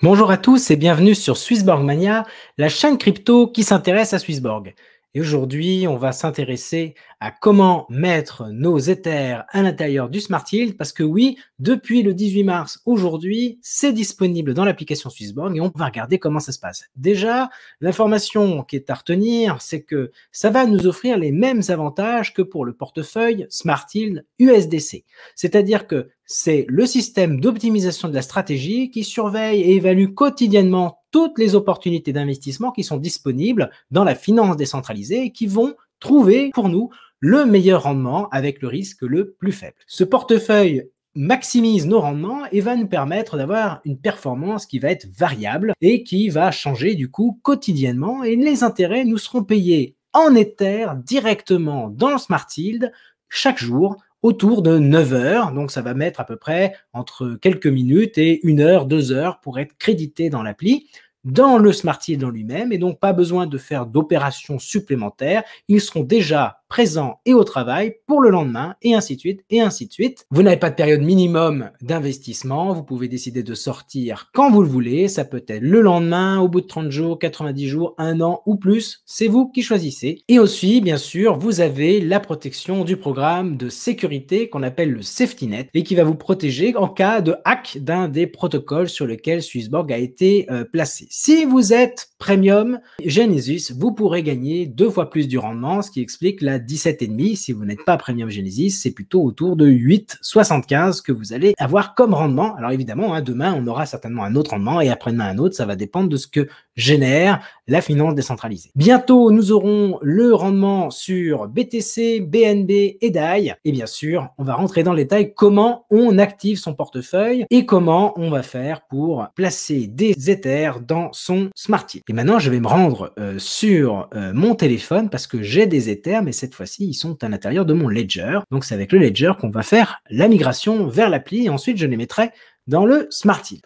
Bonjour à tous et bienvenue sur Swissborg Mania, la chaîne crypto qui s'intéresse à Swissborg. Et aujourd'hui, on va s'intéresser à comment mettre nos Ethers à l'intérieur du Smart Yield parce que oui, depuis le 18 mars, aujourd'hui, c'est disponible dans l'application Swissborg et on va regarder comment ça se passe. Déjà, l'information qui est à retenir, c'est que ça va nous offrir les mêmes avantages que pour le portefeuille Smart Yield USDC. C'est-à-dire que c'est le système d'optimisation de la stratégie qui surveille et évalue quotidiennement toutes les opportunités d'investissement qui sont disponibles dans la finance décentralisée et qui vont trouver pour nous le meilleur rendement avec le risque le plus faible. Ce portefeuille maximise nos rendements et va nous permettre d'avoir une performance qui va être variable et qui va changer du coup quotidiennement, et les intérêts nous seront payés en Ether directement dans le Smart Yield chaque jour autour de 9 heures. Donc, ça va mettre à peu près entre quelques minutes et 1 heure, 2 heures pour être crédité dans l'appli, dans le Smart Yield en lui-même, et donc pas besoin de faire d'opérations supplémentaires. Ils seront déjà présents et au travail pour le lendemain, et ainsi de suite, et ainsi de suite. Vous n'avez pas de période minimum d'investissement. Vous pouvez décider de sortir quand vous le voulez. Ça peut être le lendemain, au bout de 30 jours, 90 jours, 1 an ou plus. C'est vous qui choisissez. Et aussi, bien sûr, vous avez la protection du programme de sécurité qu'on appelle le Safety Net et qui va vous protéger en cas de hack d'un des protocoles sur lesquels Swissborg a été placé. Si vous êtes Premium Genesis, vous pourrez gagner 2 fois plus du rendement, ce qui explique la 17,5. Si vous n'êtes pas Premium Genesis, c'est plutôt autour de 8,75 que vous allez avoir comme rendement. Alors évidemment, demain, on aura certainement un autre rendement et après-demain un autre. Ça va dépendre de ce que génère la finance décentralisée. Bientôt, nous aurons le rendement sur BTC, BNB et DAI. Et bien sûr, on va rentrer dans le détail comment on active son portefeuille et comment on va faire pour placer des Ethers dans son Smart Yield. Et maintenant, je vais me rendre sur mon téléphone parce que j'ai des Ethers, mais cette fois-ci, ils sont à l'intérieur de mon Ledger. Donc, c'est avec le Ledger qu'on va faire la migration vers l'appli et ensuite, je les mettrai dans le Smart Yield.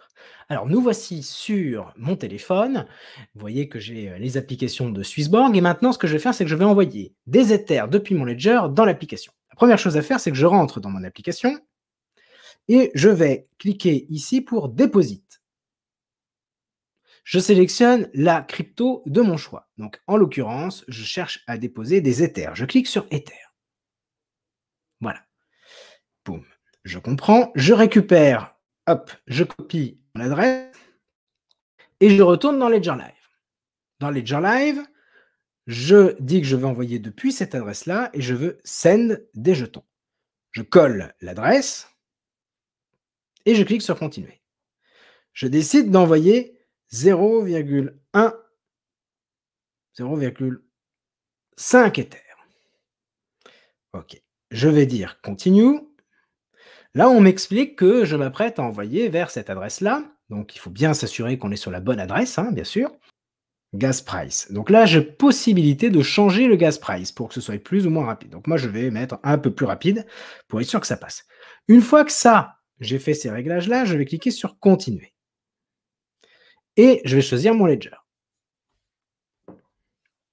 Alors, nous voici sur mon téléphone. Vous voyez que j'ai les applications de Swissborg. Et maintenant, ce que je vais faire, c'est que je vais envoyer des Ethers depuis mon Ledger dans l'application. La première chose à faire, c'est que je rentre dans mon application et je vais cliquer ici pour Deposit. Je sélectionne la crypto de mon choix. Donc, en l'occurrence, je cherche à déposer des Ethers. Je clique sur Ether. Voilà. Boum. Je comprends. Je récupère. Hop, je copie mon adresse et je retourne dans Ledger Live. Dans Ledger Live, je dis que je veux envoyer depuis cette adresse-là et je veux send des jetons. Je colle l'adresse et je clique sur continuer. Je décide d'envoyer 0,1, 0,5 Ether. OK. Je vais dire continue. Là, on m'explique que je m'apprête à envoyer vers cette adresse-là. Donc, il faut bien s'assurer qu'on est sur la bonne adresse, bien sûr. Gas price. Donc là, j'ai possibilité de changer le gas price pour que ce soit plus ou moins rapide. Donc moi, je vais mettre un peu plus rapide pour être sûr que ça passe. Une fois que ça, j'ai fait ces réglages-là, je vais cliquer sur continuer. Et je vais choisir mon ledger.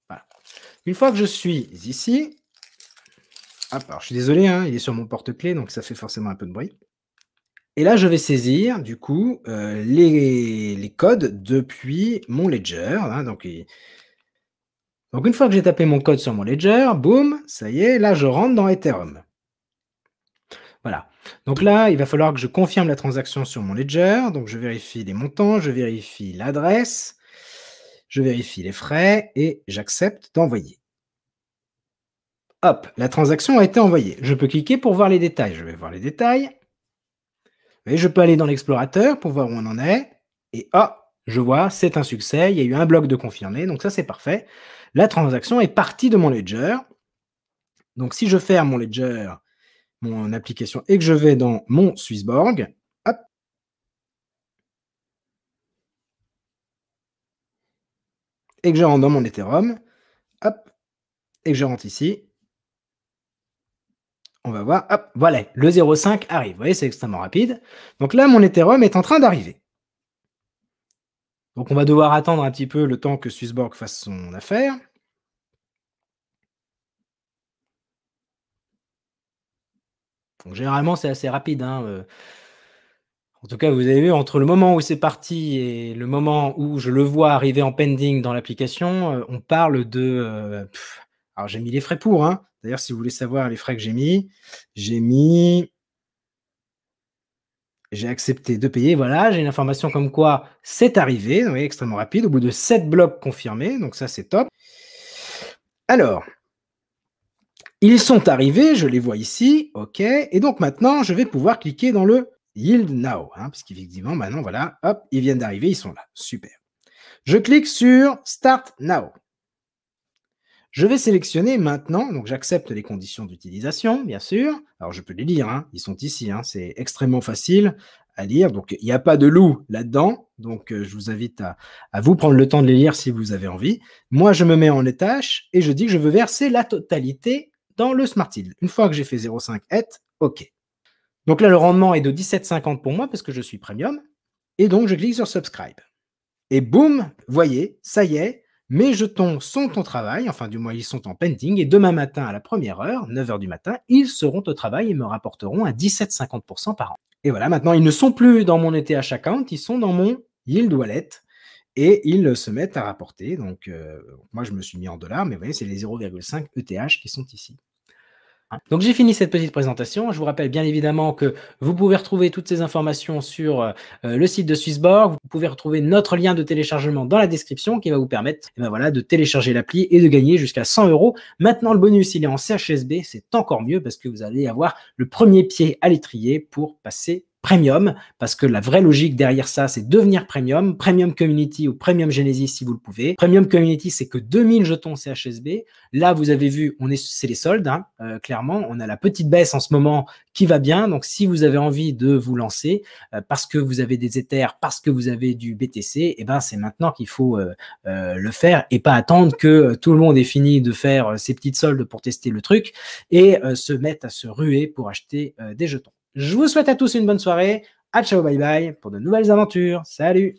Voilà. Une fois que je suis ici, hop, alors je suis désolé, il est sur mon porte-clés, donc ça fait forcément un peu de bruit. Et là, je vais saisir, du coup, les codes depuis mon ledger. Donc, une fois que j'ai tapé mon code sur mon ledger, boum, ça y est, là, je rentre dans Ethereum. Voilà. Donc là, il va falloir que je confirme la transaction sur mon ledger. Donc, je vérifie les montants, je vérifie l'adresse, je vérifie les frais et j'accepte d'envoyer. Hop, la transaction a été envoyée. Je peux cliquer pour voir les détails. Je vais voir les détails. Et je peux aller dans l'explorateur pour voir où on en est. Et je vois, c'est un succès. Il y a eu un bloc de confirmé. Donc ça, c'est parfait. La transaction est partie de mon ledger. Donc si je ferme mon ledger, mon application, et que je vais dans mon Swissborg, hop, et que je rentre dans mon Ethereum, hop, et que je rentre ici, on va voir, hop, voilà, le 0,5 arrive. Vous voyez, c'est extrêmement rapide. Donc là, mon Ethereum est en train d'arriver. Donc on va devoir attendre un petit peu le temps que Swissborg fasse son affaire. Donc généralement, c'est assez rapide. En tout cas, vous avez vu, entre le moment où c'est parti et le moment où je le vois arriver en pending dans l'application, on parle de, alors j'ai mis les frais pour, hein. D'ailleurs, si vous voulez savoir les frais que j'ai accepté de payer, voilà, j'ai une information comme quoi c'est arrivé, vous voyez, extrêmement rapide, au bout de 7 blocs confirmés, donc ça, c'est top. Alors, ils sont arrivés, je les vois ici, OK, et donc maintenant, je vais pouvoir cliquer dans le Yield Now, hein, parce qu'effectivement, maintenant, voilà, hop, ils viennent d'arriver, ils sont là, super. Je clique sur Start Now. Je vais sélectionner maintenant, donc j'accepte les conditions d'utilisation, bien sûr. Alors je peux les lire, hein, ils sont ici, hein, c'est extrêmement facile à lire. Donc il n'y a pas de loup là-dedans, donc je vous invite à vous prendre le temps de les lire si vous avez envie. Moi, je me mets en tâche et je dis que je veux verser la totalité dans le Smart Yield. Une fois que j'ai fait 0,5 ETH, OK. Donc là, le rendement est de 17,50 pour moi parce que je suis premium. Et donc, je clique sur Subscribe. Et boum, voyez, ça y est, mes jetons sont au travail, enfin du moins ils sont en pending, et demain matin à la première heure, 9 h du matin, ils seront au travail et me rapporteront à 17,50% par an. Et voilà, maintenant ils ne sont plus dans mon ETH account, ils sont dans mon Yield Wallet, et ils se mettent à rapporter. Donc moi je me suis mis en dollars, mais vous voyez, c'est les 0,5 ETH qui sont ici. Donc j'ai fini cette petite présentation. Je vous rappelle bien évidemment que vous pouvez retrouver toutes ces informations sur le site de Swissborg. Vous pouvez retrouver notre lien de téléchargement dans la description qui va vous permettre voilà, de télécharger l'appli et de gagner jusqu'à 100 €. Maintenant, le bonus, il est en CHSB. C'est encore mieux parce que vous allez avoir le premier pied à l'étrier pour passer premium, parce que la vraie logique derrière ça, c'est devenir premium, premium community ou premium Genesis si vous le pouvez. Premium community, c'est que 2000 jetons CHSB. Là, vous avez vu, c'est les soldes, hein, clairement. On a la petite baisse en ce moment qui va bien. Donc, si vous avez envie de vous lancer parce que vous avez des Ethers, parce que vous avez du BTC, eh ben, c'est maintenant qu'il faut le faire et pas attendre que tout le monde ait fini de faire ses petites soldes pour tester le truc et se mettre à se ruer pour acheter des jetons. Je vous souhaite à tous une bonne soirée. À ciao, bye bye pour de nouvelles aventures. Salut!